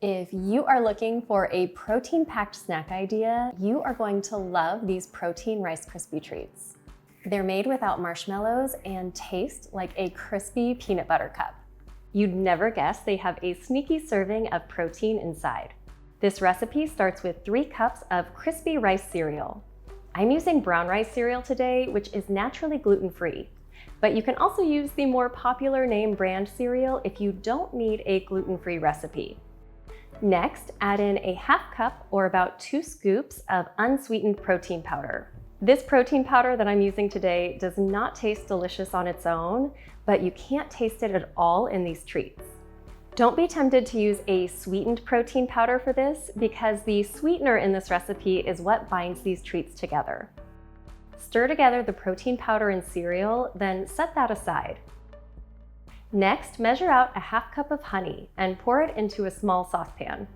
If you are looking for a protein-packed snack idea, you are going to love these protein Rice Krispie treats. They're made without marshmallows and taste like a crispy peanut butter cup. You'd never guess they have a sneaky serving of protein inside. This recipe starts with 3 cups of crispy rice cereal. I'm using brown rice cereal today, which is naturally gluten-free. But you can also use the more popular name brand cereal if you don't need a gluten-free recipe. Next, add in a ½ cup or about 2 scoops of unsweetened protein powder. This protein powder that I'm using today does not taste delicious on its own, but you can't taste it at all in these treats. Don't be tempted to use a sweetened protein powder for this because the sweetener in this recipe is what binds these treats together. Stir together the protein powder and cereal, then set that aside. Next, measure out a ½ cup of honey and pour it into a small saucepan.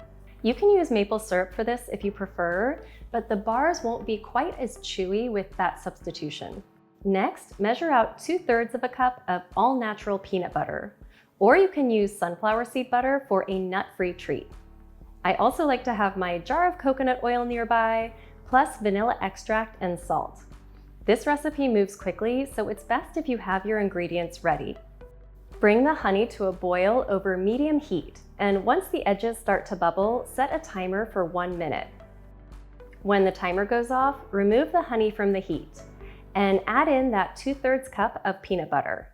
You can use maple syrup for this if you prefer, but the bars won't be quite as chewy with that substitution. Next, measure out 2/3 of a cup of all-natural peanut butter, or you can use sunflower seed butter for a nut-free treat. I also like to have my jar of coconut oil nearby, plus vanilla extract and salt. This recipe moves quickly, so it's best if you have your ingredients ready. Bring the honey to a boil over medium heat, and once the edges start to bubble, set a timer for 1 minute. When the timer goes off, remove the honey from the heat and add in that 2/3 cup of peanut butter,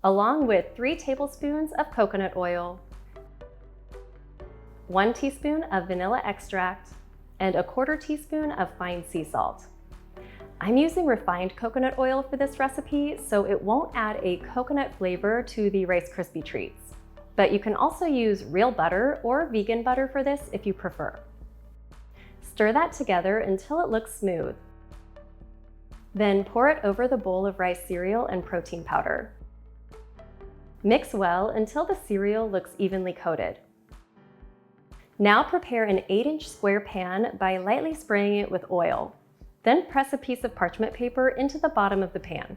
along with 3 tablespoons of coconut oil, 1 teaspoon of vanilla extract, and a 1/4 teaspoon of fine sea salt. I'm using refined coconut oil for this recipe, so it won't add a coconut flavor to the Rice Krispie treats. But you can also use real butter or vegan butter for this if you prefer. Stir that together until it looks smooth. Then pour it over the bowl of rice cereal and protein powder. Mix well until the cereal looks evenly coated. Now prepare an 8-inch square pan by lightly spraying it with oil. Then press a piece of parchment paper into the bottom of the pan.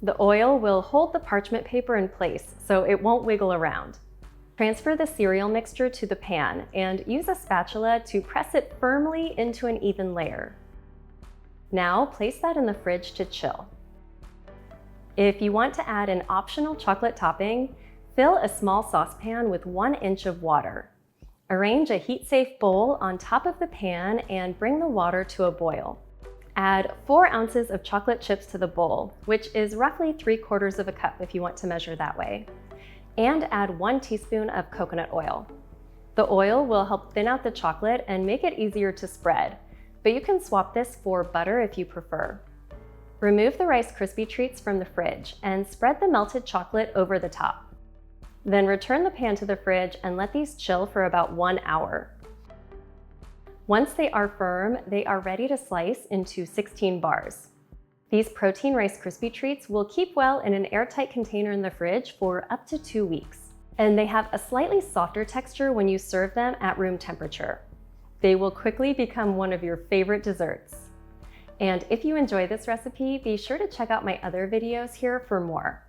The oil will hold the parchment paper in place so it won't wiggle around. Transfer the cereal mixture to the pan and use a spatula to press it firmly into an even layer. Now place that in the fridge to chill. If you want to add an optional chocolate topping, fill a small saucepan with 1 inch of water. Arrange a heat-safe bowl on top of the pan and bring the water to a boil. Add 4 ounces of chocolate chips to the bowl, which is roughly 3/4 of a cup if you want to measure that way, and add 1 teaspoon of coconut oil. The oil will help thin out the chocolate and make it easier to spread, but you can swap this for butter if you prefer. Remove the Rice Krispie treats from the fridge and spread the melted chocolate over the top. Then return the pan to the fridge and let these chill for about 1 hour. Once they are firm, they are ready to slice into 16 bars. These protein Rice Krispie treats will keep well in an airtight container in the fridge for up to 2 weeks. And they have a slightly softer texture when you serve them at room temperature. They will quickly become one of your favorite desserts. And if you enjoy this recipe, be sure to check out my other videos here for more.